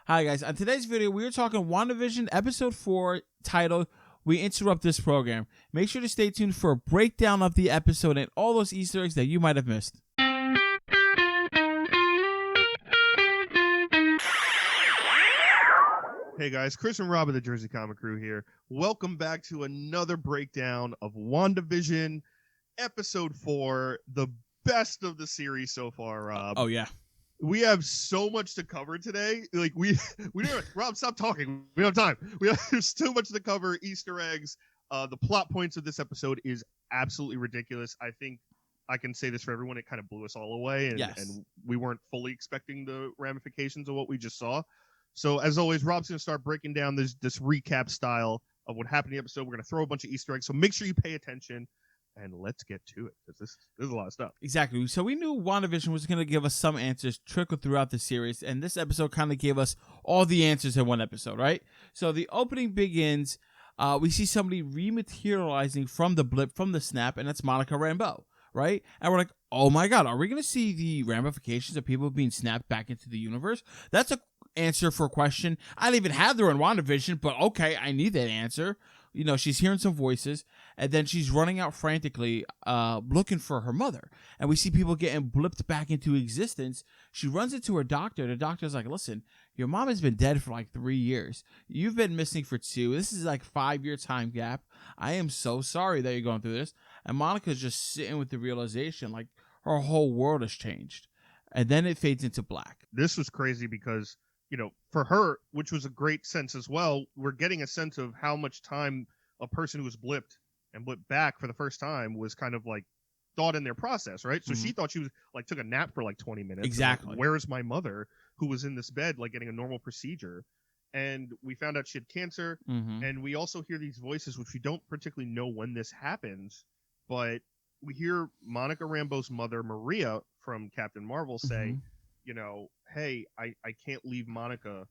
Hi guys, on today's video we are talking WandaVision episode 4 titled We Interrupt This Program. Make sure to stay tuned for a breakdown of the episode and all those Easter eggs that you might have missed. Hey guys, Chris and Rob of the Jersey Comic Crew here. Welcome back to another breakdown of WandaVision episode 4, the best of the series so far, Rob. Oh yeah. We have so much to cover today. Like we don't. Rob, stop talking. We don't have time. There's too much to cover. Easter eggs. The plot points of this episode is absolutely ridiculous. I think I can say this for everyone. It kind of blew us all away, and, Yes. and we weren't fully expecting the ramifications of what we just saw. So as always, Rob's gonna start breaking down this recap style of what happened in the episode. We're gonna throw a bunch of Easter eggs. So make sure you pay attention. And let's get to it, because this is a lot of stuff. Exactly. So we knew WandaVision was going to give us some answers trickled throughout the series, and this episode kind of gave us all the answers in one episode, right? So the opening begins, we see somebody rematerializing from the blip, from the snap, and that's Monica Rambeau, right? And we're like, oh my god, are we going to see the ramifications of people being snapped back into the universe? That's a answer for a question I didn't even have there in WandaVision, but okay, I need that answer. You know, she's hearing some voices, and then she's running out frantically looking for her mother. And we see people getting blipped back into existence. She runs into her doctor. The doctor's like, listen, your mom has been dead for like 3 years. You've been missing for 2. This is like 5-year time gap. I am so sorry that you're going through this. And Monica's just sitting with the realization, like, her whole world has changed. And then it fades into black. This was crazy because, you know, for her, which was a great sense as well, we're getting a sense of how much time a person who was blipped and blipped back for the first time was kind of like thought in their process, right? So she thought she was like took a nap for like 20 minutes. Exactly. Like, where's my mother who was in this bed, like getting a normal procedure? And we found out she had cancer. And we also hear these voices, which we don't particularly know when this happens, but we hear Monica Rambeau's mother, Maria, from Captain Marvel say, you know, hey, I can't leave Monica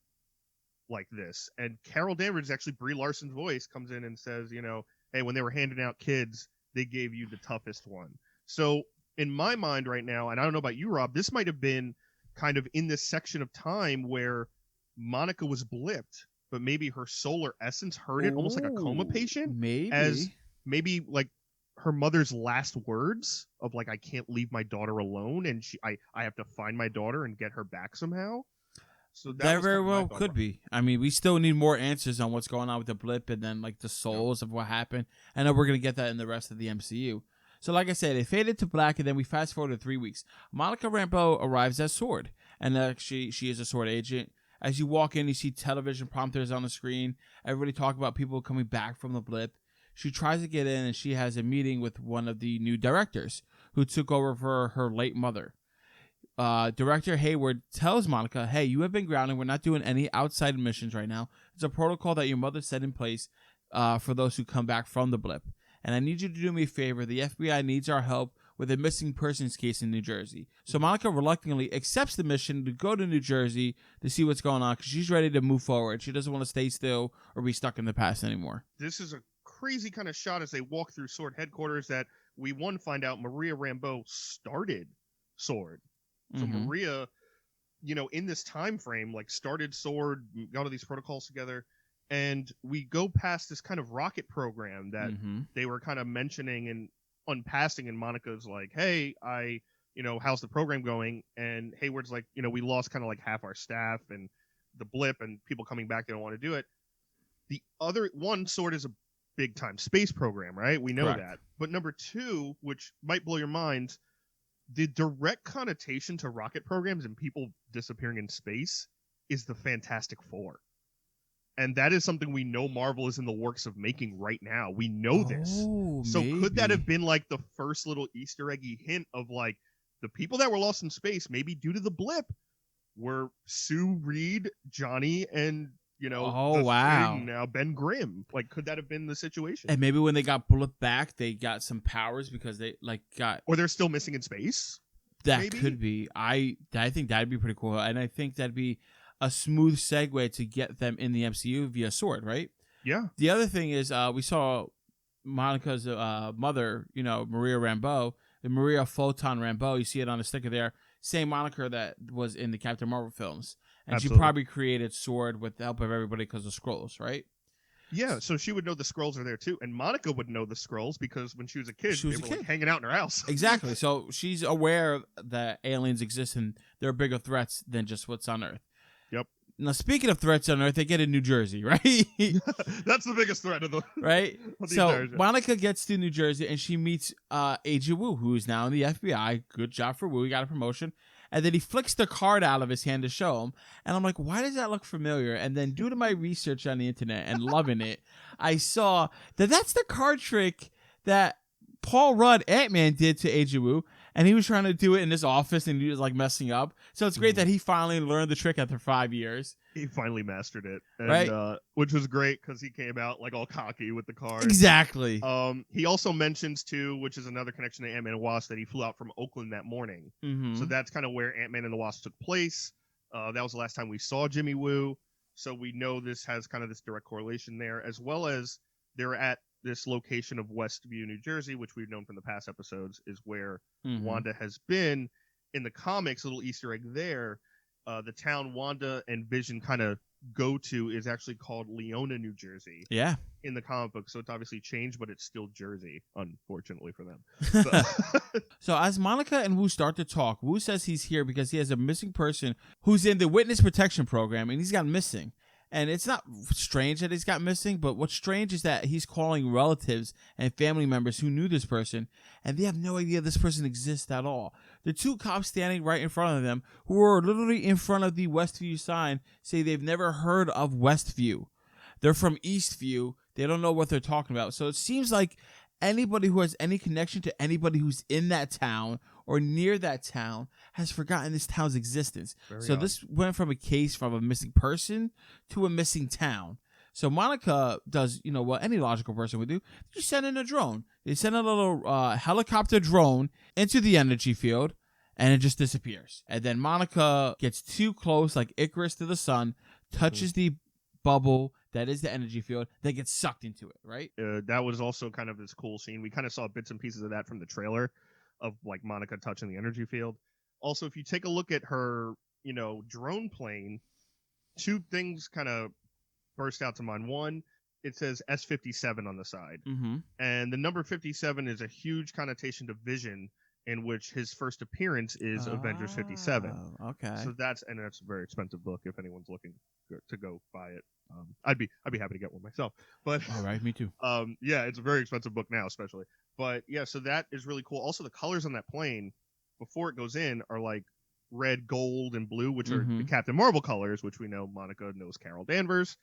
like this. And Carol Danvers, actually Brie Larson's voice, comes in and says, you know, hey, when they were handing out kids, they gave you the toughest one. So in my mind right now, and I don't know about you, Rob, this might have been kind of in this section of time where Monica was blipped, but maybe her solar essence heard it, almost like a coma patient. Maybe. As maybe like her mother's last words of like, I can't leave my daughter alone, and I have to find my daughter and get her back somehow. So that very well could be. I mean, we still need more answers on what's going on with the blip and then like the souls of what happened. I know we're going to get that in the rest of the MCU. So like I said, it faded to black, and then we fast forward to 3 weeks. Monica Rambeau arrives as S.W.O.R.D., and she is a S.W.O.R.D. agent. As you walk in, you see television prompters on the screen. Everybody talk about people coming back from the blip. She tries to get in, and she has a meeting with one of the new directors who took over for her late mother. Director Hayward tells Monica, hey, you have been grounded. We're not doing any outside missions right now. It's a protocol that your mother set in place for those who come back from the blip. And I need you to do me a favor. The FBI needs our help with a missing persons case in New Jersey. So Monica reluctantly accepts the mission to go to New Jersey to see what's going on because she's ready to move forward. She doesn't want to stay still or be stuck in the past anymore. This is a crazy kind of shot as they walk through S.W.O.R.D. headquarters that we find out Maria Rambeau started S.W.O.R.D. So Maria, you know, in this time frame, like started S.W.O.R.D., got all these protocols together, and we go past this kind of rocket program that they were kind of mentioning and unpassing, and Monica's like, hey, you know, how's the program going? And Hayward's like, you know, we lost kind of like half our staff and the blip and people coming back, they don't want to do it. The other one, S.W.O.R.D. is a big time space program, right? We know Correct. that. But number 2, which might blow your minds, the direct connotation to rocket programs and people disappearing in space is the Fantastic Four. And that is something we know Marvel is in the works of making right now. We know this. So maybe. Could that have been like the first little Easter eggy hint of like the people that were lost in space, maybe due to the blip, were Sue Reed, Johnny, and you know, Thing now Ben Grimm. Like, could that have been the situation? And maybe when they got blipped back, they got some powers because they like got, or they're still missing in space. That maybe? Could be. I think that'd be pretty cool, and I think that'd be a smooth segue to get them in the MCU via S.W.O.R.D., right? Yeah. The other thing is, we saw Monica's mother, you know, Maria Rambeau, the Maria Photon Rambeau. You see it on the sticker there. Same moniker that was in the Captain Marvel films. And Absolutely. she probably created S.W.O.R.D. with the help of everybody because of Skrulls, right? Yeah, so she would know the Skrulls are there too, and Monica would know the Skrulls because when she was a kid, they were like hanging out in her house. Exactly. So she's aware that aliens exist and they're bigger threats than just what's on Earth. Yep. Now, speaking of threats on Earth, they get in New Jersey, right? That's the biggest threat of the right. Of the So Monica gets to New Jersey and she meets Agent Wu, who is now in the FBI. Good job for Wu. He got a promotion. And then he flicks the card out of his hand to show him. And I'm like, why does that look familiar? And then due to my research on the internet and loving it, I saw that that's the card trick that Paul Rudd, Ant-Man, did to Agent Wu. And he was trying to do it in his office and he was like messing up. So it's great that he finally learned the trick after 5 years. He finally mastered it. And, right. Which was great because he came out like all cocky with the card. Exactly. He also mentions too, which is another connection to Ant-Man and Wasp, that he flew out from Oakland that morning. Mm-hmm. So that's kind of where Ant-Man and the Wasp took place. That was the last time we saw Jimmy Woo. So we know this has kind of this direct correlation there, as well as they're at this location of Westview, New Jersey, which we've known from the past episodes, is where Wanda has been. In the comics, a little Easter egg there, the town Wanda and Vision kind of go to is actually called Leona, New Jersey. Yeah. In the comic book, so it's obviously changed, but it's still Jersey, unfortunately for them. So as Monica and Wu start to talk, Wu says he's here because he has a missing person who's in the witness protection program, and he's got missing. And it's not strange that he's got missing, but what's strange is that he's calling relatives and family members who knew this person, and they have no idea this person exists at all. The two cops standing right in front of them, who are literally in front of the Westview sign, say they've never heard of Westview. They're from Eastview. They don't know what they're talking about. So it seems like anybody who has any connection to anybody who's in that town or near that town has forgotten this town's existence. Very odd. This went from a case from a missing person to a missing town. So Monica does, what any logical person would do. They send in a drone. They send a little helicopter drone into the energy field, and it just disappears. And then Monica gets too close, like Icarus to the sun, touches the bubble that is the energy field, then gets sucked into it, right? That was also kind of this cool scene. We kind of saw bits and pieces of that from the trailer of like Monica touching the energy field. Also, if you take a look at her, drone plane, two things kind of burst out to mind. One, it says S-57 on the side. Mm-hmm. And the number 57 is a huge connotation to Vision, in which his first appearance is Avengers 57. Okay. So that's a very expensive book if anyone's looking to go buy it. I'd be happy to get one myself. But all right, me too. Yeah, it's a very expensive book now, especially. But yeah, so that is really cool. Also, the colors on that plane before it goes in are like red, gold, and blue, which are the Captain Marvel colors, which we know Monica knows Carol Danvers,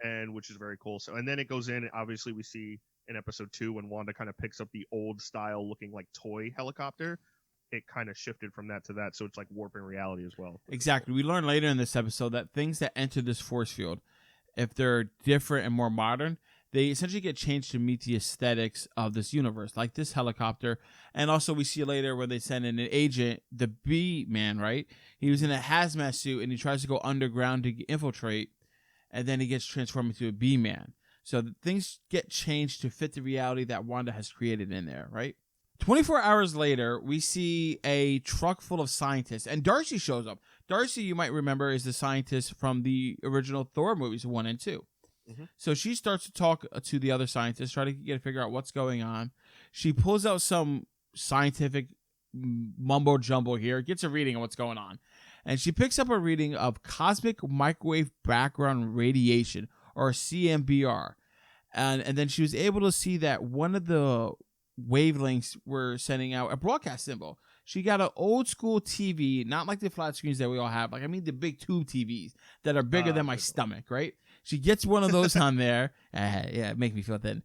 and which is very cool. So, and then it goes in, and obviously we see in episode 2 when Wanda kind of picks up the old style looking like toy helicopter. It kind of shifted from that to that, so it's like warping reality as well. Exactly. We learn later in this episode that things that enter this force field, if they're different and more modern, they essentially get changed to meet the aesthetics of this universe, like this helicopter. And also we see later when they send in an agent, the B-Man, right? He was in a hazmat suit and he tries to go underground to infiltrate, and then he gets transformed into a B-Man. So things get changed to fit the reality that Wanda has created in there, right? 24 hours later, we see a truck full of scientists, and Darcy shows up. Darcy, you might remember, is the scientist from the original Thor movies 1 and 2. So she starts to talk to the other scientists, try to figure out what's going on. She pulls out some scientific mumbo jumbo here, gets a reading of what's going on. And she picks up a reading of cosmic microwave background radiation, or CMBR. And then she was able to see that one of the wavelengths were sending out a broadcast symbol. She got an old school TV, not like the flat screens that we all have. Like, I mean, the big tube TVs that are bigger than my stomach, right? She gets one of those on there. Yeah, make me feel thin.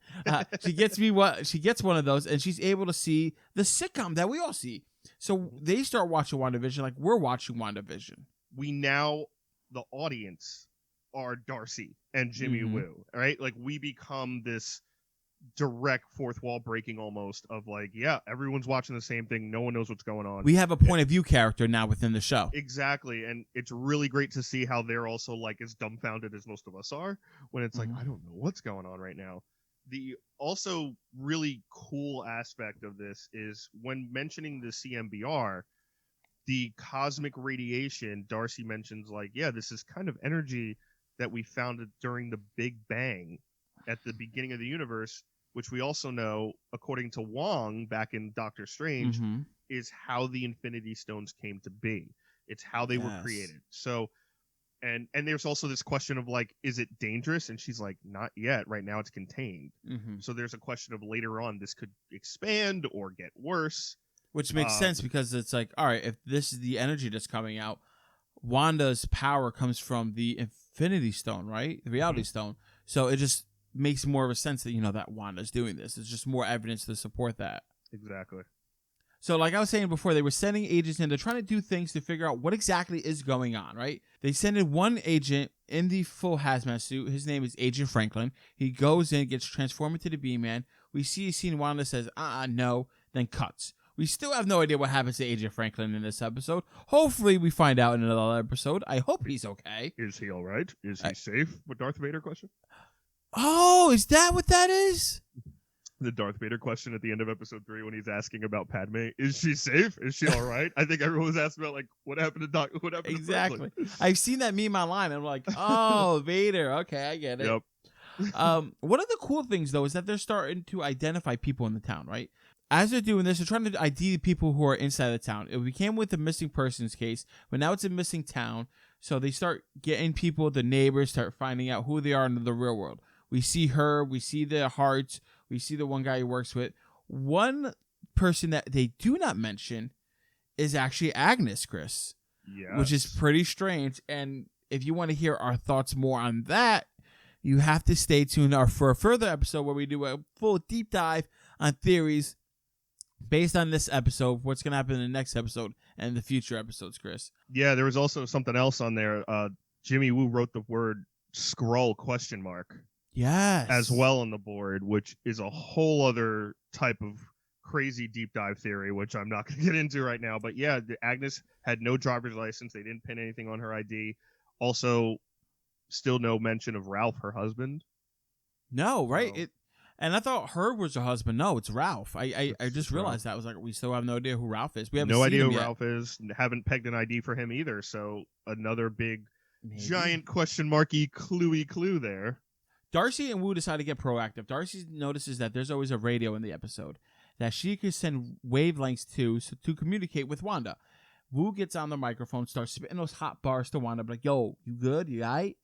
She gets one of those, and she's able to see the sitcom that we all see. So they start watching WandaVision like we're watching WandaVision. We now, the audience, are Darcy and Jimmy Woo, right? Like, we become this direct fourth wall breaking almost of like, yeah, everyone's watching the same thing. No one knows what's going on. We have a point of view character now within the show. Exactly. And it's really great to see how they're also like as dumbfounded as most of us are when it's like, I don't know what's going on right now. The also really cool aspect of this is when mentioning the CMBR, the cosmic radiation, Darcy mentions, like, yeah, this is kind of energy that we found during the Big Bang at the beginning of the universe, which we also know, according to Wong back in Doctor Strange, is how the Infinity Stones came to be. It's how they were created. So, and there's also this question of, like, is it dangerous? And she's like, not yet. Right now it's contained. So there's a question of later on this could expand or get worse. Which makes sense, because it's like, all right, if this is the energy that's coming out, Wanda's power comes from the Infinity Stone, right? The Reality Stone. So it just makes more of a sense that, you know, that Wanda's doing this. It's just more evidence to support that. Exactly. So like I was saying before, they were sending agents in. They're trying to do things to figure out what exactly is going on, right? They send in one agent in the full hazmat suit. His name is Agent Franklin. He goes in, gets transformed into the Beam-Man. We see a scene Wanda says, no, then cuts. We still have no idea what happens to Agent Franklin in this episode. Hopefully we find out in another episode. I hope he's okay. Is he all right? Is he safe? What Darth Vader question? Oh, is that what that is? The Darth Vader question at the end of episode 3 when he's asking about Padme. Is she safe? Is she all right? I think everyone was asking about, like, what happened to what happened exactly. to Franklin? I've seen that meme online. And I'm like, oh, Vader. Okay, I get it. Yep. One of the cool things, though, is that they're starting to identify people in the town, right? As they're doing this, they're trying to ID the people who are inside the town. It began with the missing persons case, but now it's a missing town. So they start getting people, the neighbors, start finding out who they are in the real world. We see her, we see the Hearts, we see the one guy he works with. One person that they do not mention is actually Agnes, Chris. Yes. Which is pretty strange. And if you want to hear our thoughts more on that, you have to stay tuned for a further episode where we do a full deep dive on theories based on this episode, what's going to happen in the next episode and the future episodes, Chris. Yeah, there was also something else on there. Jimmy Woo wrote the word Skrull ? Yes. As well on the board, which is a whole other type of crazy deep dive theory, which I'm not going to get into right now. But yeah, Agnes had no driver's license. They didn't pin anything on her ID. Also, still no mention of Ralph, her husband. No, right? So. And I thought Herb was her husband. No, it's Ralph. I just realized that. I was like, we still have no idea who Ralph is. We haven't no seen idea him who yet. Ralph is. Haven't pegged an ID for him either. So another big, giant question marky clue there. Darcy and Wu decide to get proactive. Darcy notices that there's always a radio in the episode that she could send wavelengths to communicate with Wanda. Wu gets on the microphone, starts spitting those hot bars to Wanda, like, yo, you good? You all right?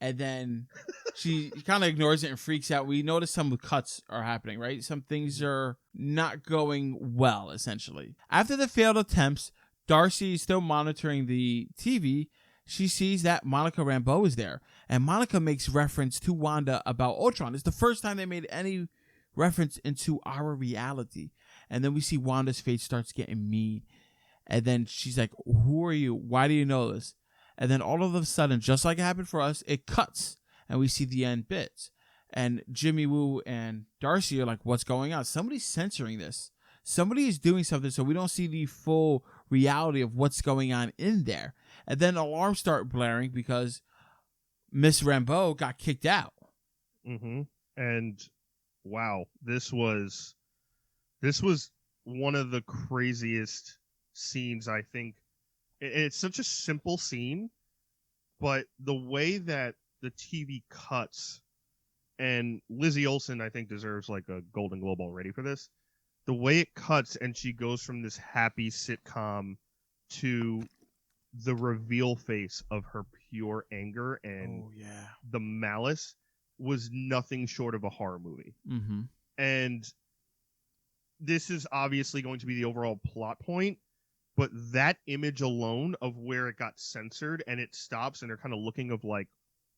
And then she kind of ignores it and freaks out. We notice some cuts are happening, right? Some things are not going well, essentially. After the failed attempts, Darcy is still monitoring the TV. She sees that Monica Rambeau is there. And Monica makes reference to Wanda about Ultron. It's the first time they made any reference into our reality. And then we see Wanda's face starts getting mean. And then she's like, who are you? Why do you know this? And then all of a sudden, just like it happened for us, it cuts. And we see the end bits. And Jimmy Woo and Darcy are like, what's going on? Somebody's censoring this. Somebody is doing something so we don't see the full reality of what's going on in there. And then alarms start blaring because Miss Rambeau got kicked out. Mm-hmm. And wow, this was one of the craziest scenes, I think. It's such a simple scene, but the way that the TV cuts, and Lizzie Olsen, I think, deserves like a Golden Globe already for this. The way it cuts and she goes from this happy sitcom to the reveal face of her pure anger and the malice was nothing short of a horror movie. Mm-hmm. And this is obviously going to be the overall plot point, but that image alone of where it got censored and it stops and they're kind of looking of like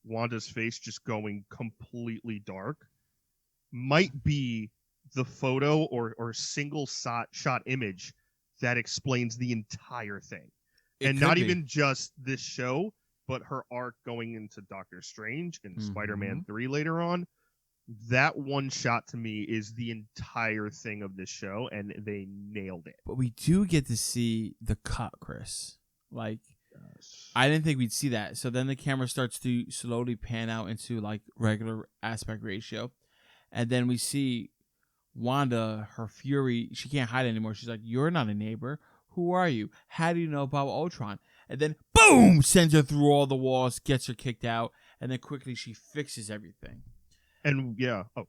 Wanda's face just going completely dark might be the photo or single shot image that explains the entire thing. And not even just this show, but her arc going into Doctor Strange and Spider-Man 3 later on. That one shot to me is the entire thing of this show, and they nailed it. But we do get to see the cut, Chris. Like, I didn't think we'd see that. So then the camera starts to slowly pan out into like regular aspect ratio. And then we see Wanda, her fury, she can't hide anymore. She's like, you're not a neighbor. Who are you? How do you know about Ultron? And then, boom, sends her through all the walls, gets her kicked out, and then quickly she fixes everything. And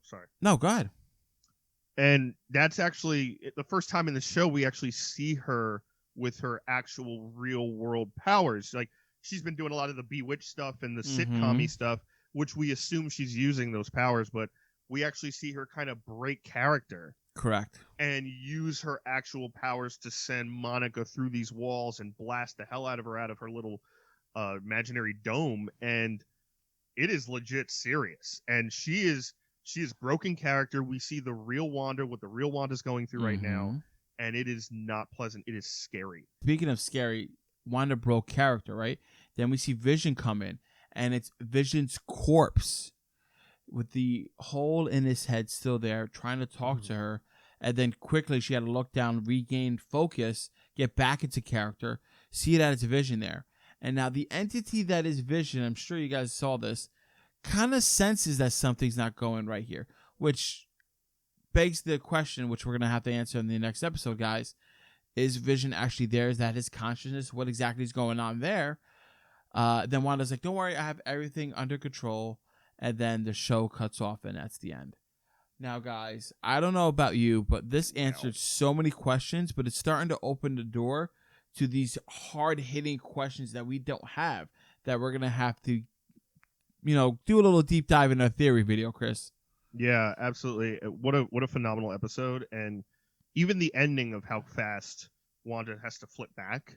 sorry. No, go ahead. And that's actually the first time in the show we actually see her with her actual real world powers. Like, she's been doing a lot of the Bewitched stuff and the sitcom-y stuff, which we assume she's using those powers, but we actually see her kind of break character. Correct. And use her actual powers to send Monica through these walls and blast the hell out of her little imaginary dome. And it is legit serious. And she is broken character. We see the real Wanda, what the real Wanda's going through right now. And it is not pleasant. It is scary. Speaking of scary, Wanda broke character, right? Then we see Vision come in, and it's Vision's corpse with the hole in his head still there, trying to talk to her. And then quickly she had to look down, regain focus, get back into character, see it as Vision there. And now the entity that is Vision, I'm sure you guys saw this, kind of senses that something's not going right here, which begs the question, which we're going to have to answer in the next episode, guys. Is Vision actually there? Is that his consciousness? What exactly is going on there? Then Wanda's like, don't worry, I have everything under control. And then the show cuts off, and that's the end. Now, guys, I don't know about you, but this answered so many questions, but it's starting to open the door to these hard-hitting questions that we don't have, that we're going to have to, do a little deep dive in our theory video, Chris. Yeah, absolutely. What a phenomenal episode. And even the ending of how fast Wanda has to flip back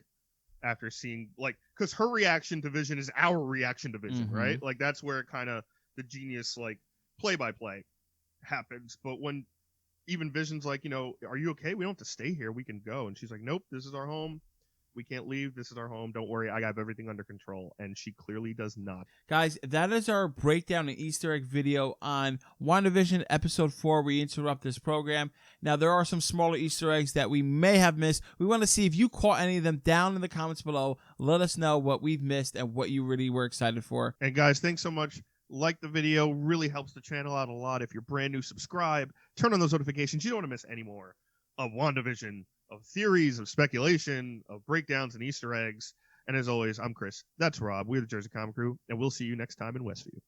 after seeing, because her reaction to Vision is our reaction to Vision, right? Like, that's where kind of the genius, play-by-play happens. But when even Vision's like, are you okay? We don't have to stay here. We can go. And she's like, nope, this is our home. We can't leave. This is our home. Don't worry. I have everything under control. And she clearly does not. Guys, that is our breakdown and Easter egg video on WandaVision episode 4. We interrupt this program. Now, there are some smaller Easter eggs that we may have missed. We want to see if you caught any of them down in the comments below. Let us know what we've missed and what you really were excited for. And guys, thanks so much. Like the video. Really helps the channel out a lot. If you're brand new, subscribe. Turn on those notifications. You don't want to miss any more of WandaVision, of theories, of speculation, of breakdowns and Easter eggs. And as always, I'm Chris. That's Rob. We're the Jersey Comic Crew, and we'll see you next time in Westview.